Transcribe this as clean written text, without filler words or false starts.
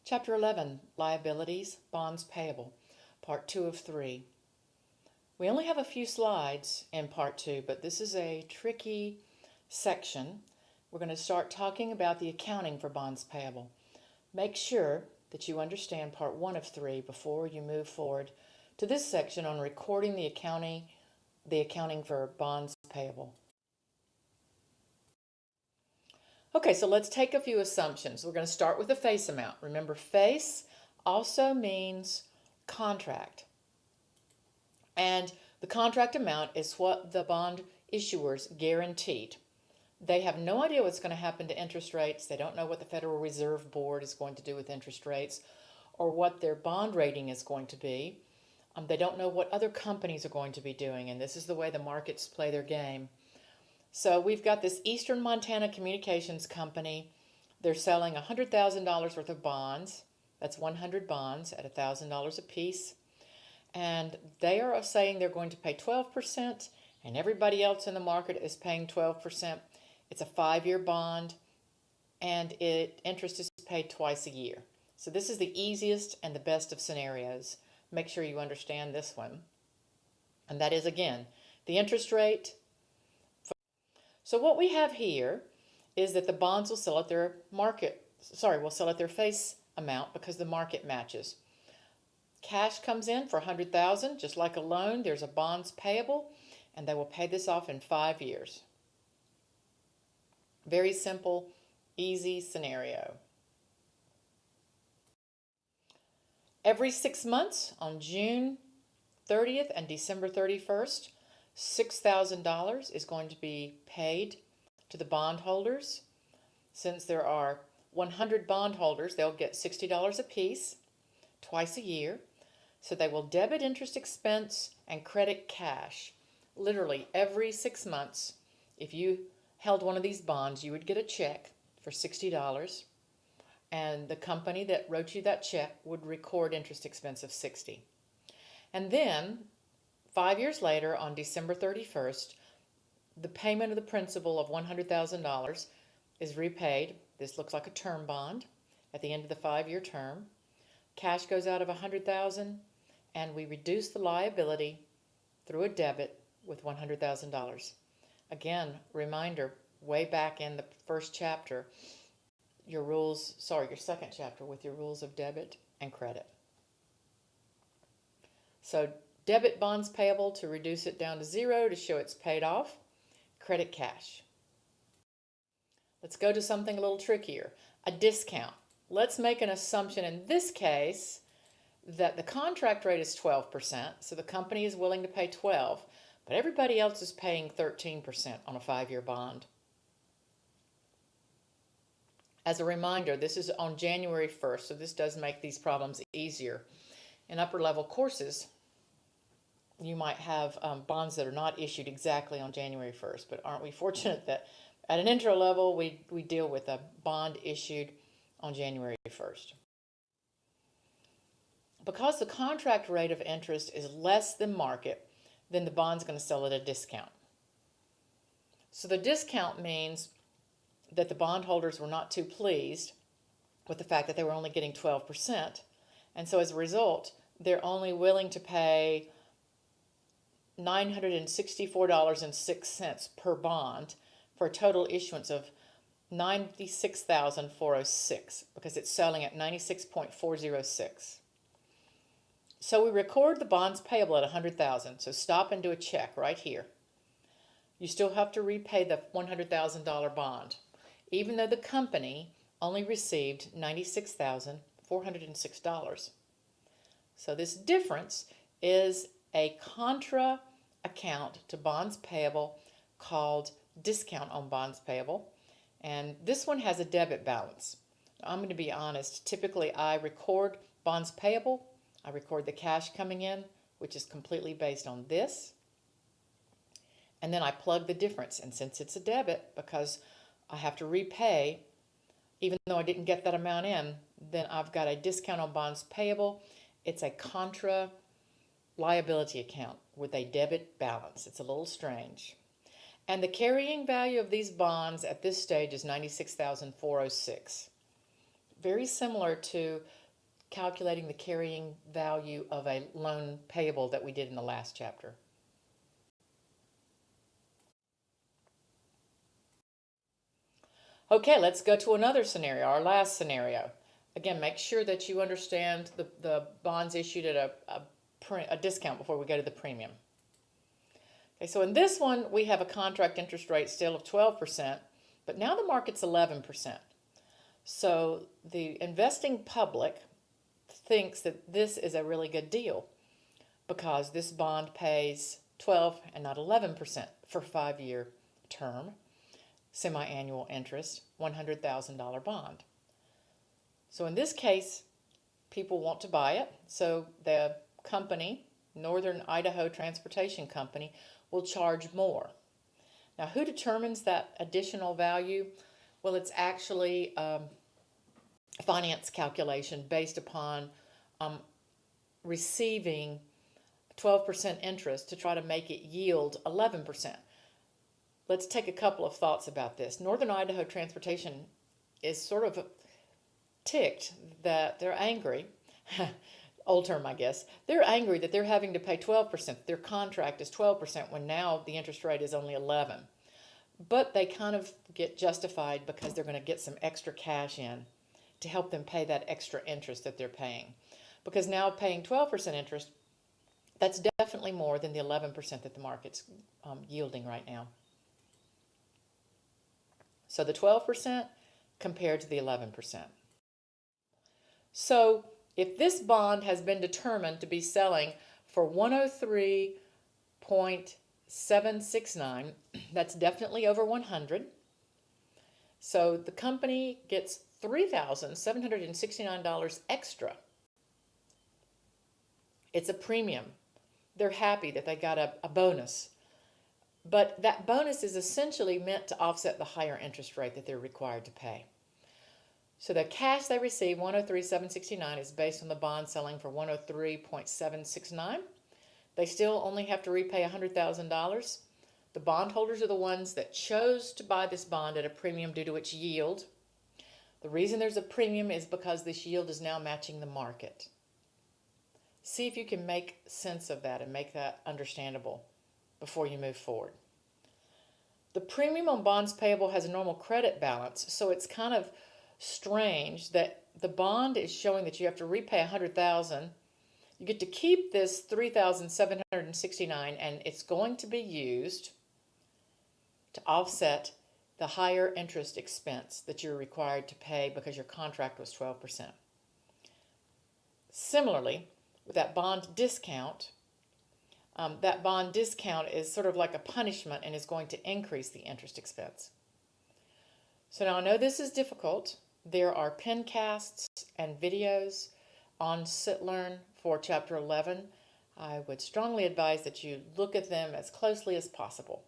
Chapter 11, Liabilities, Bonds Payable, Part 2 of 3. We only have a few slides in Part 2, but this is a tricky section. We're going to start talking about the accounting for bonds payable. Make sure that you understand Part 1 of 3 before you move forward to this section on recording the accounting for bonds payable. Okay, so let's take a few assumptions. We're going to start with the face amount. Remember, face also means contract. And the contract amount is what the bond issuers guaranteed. They have no idea what's going to happen to interest rates. They don't know what the Federal Reserve Board is going to do with interest rates or what their bond rating is going to be. They don't know what other companies are going to be doing, and this is the way the markets play their game. So we've got this Eastern Montana Communications Company. They're selling $100,000 worth of bonds. That's 100 bonds at $1,000 a piece. And they are saying they're going to pay 12%, and everybody else in the market is paying 12%. It's a 5-year bond, and interest is paid twice a year. So this is the easiest and the best of scenarios. Make sure you understand this one. And that is, again, the interest rate. So what we have here is that the bonds will sell at their face amount because the market matches. Cash comes in for $100,000, just like a loan. There's a bonds payable, and they will pay this off in 5 years. Very simple, easy scenario. Every 6 months, on June 30th and December 31st, $6,000 is going to be paid to the bondholders. Since there are 100 bondholders, they'll get $60 a piece twice a year. So they will debit interest expense and credit cash. Literally every 6 months, if you held one of these bonds, you would get a check for $60, and the company that wrote you that check would record interest expense of $60. And then 5 years later, on December 31st, the payment of the principal of $100,000 is repaid. This looks like a term bond at the end of the 5-year term. Cash goes out of $100,000, and we reduce the liability through a debit with $100,000. Again, reminder, way back in the first chapter, your second chapter with your rules of debit and credit. So debit bonds payable to reduce it down to zero to show it's paid off. Credit cash. Let's go to something a little trickier. A discount. Let's make an assumption in this case that the contract rate is 12%, so the company is willing to pay 12%, but everybody else is paying 13% on a 5-year bond. As a reminder, this is on January 1st, so this does make these problems easier. In upper level courses, you might have bonds that are not issued exactly on January 1st, but aren't we fortunate that at an intro level we deal with a bond issued on January 1st. Because the contract rate of interest is less than market, then the bond's going to sell at a discount. So the discount means that the bondholders were not too pleased with the fact that they were only getting 12%, and so as a result, they're only willing to pay $964.06 per bond for a total issuance of $96,406 because it's selling at 96.406. So we record the bonds payable at $100,000. So stop and do a check right here. You still have to repay the $100,000 bond, even though the company only received $96,406. So this difference is a contra account to bonds payable called discount on bonds payable, and this one has a debit balance. I'm going to be honest, typically I record bonds payable, I record the cash coming in, which is completely based on this, and then I plug the difference, and since it's a debit, because I have to repay, even though I didn't get that amount in, then I've got a discount on bonds payable. It's a contra liability account with a debit balance. It's a little strange. And the carrying value of these bonds at this stage is $96,406. Very similar to calculating the carrying value of a loan payable that we did in the last chapter. Okay, let's go to another scenario, our last scenario. Again, make sure that you understand the bonds issued at a discount before we go to the premium. Okay, so in this one, we have a contract interest rate still of 12%, but now the market's 11%. So the investing public thinks that this is a really good deal because this bond pays 12 and not 11% for a 5-year term, semi-annual interest, $100,000 bond. So in this case, people want to buy it. So the company, Northern Idaho Transportation Company, will charge more. Now, who determines that additional value? Well, it's actually a finance calculation based upon receiving 12% interest to try to make it yield 11%. Let's take a couple of thoughts about this. Northern Idaho Transportation is sort of ticked that they're angry, old term I guess, they're angry that they're having to pay 12%. Their contract is 12% when now the interest rate is only 11%. But they kind of get justified because they're going to get some extra cash in to help them pay that extra interest that they're paying. Because now paying 12% interest, that's definitely more than the 11% that the market's yielding right now. So the 12% compared to the 11%. So if this bond has been determined to be selling for 103.769, that's definitely over 100. So the company gets $3,769 extra. It's a premium. They're happy that they got a bonus. But that bonus is essentially meant to offset the higher interest rate that they're required to pay. So the cash they receive, $103,769, is based on the bond selling for $103.769. They still only have to repay $100,000. The bondholders are the ones that chose to buy this bond at a premium due to its yield. The reason there's a premium is because this yield is now matching the market. See if you can make sense of that and make that understandable before you move forward. The premium on bonds payable has a normal credit balance, so it's kind of strange that the bond is showing that you have to repay $100,000. You get to keep this $3,769, and it's going to be used to offset the higher interest expense that you're required to pay because your contract was 12%. Similarly, with that bond discount is sort of like a punishment and is going to increase the interest expense. So now I know this is difficult. There are pencasts and videos on SitLearn for Chapter 11. I would strongly advise that you look at them as closely as possible.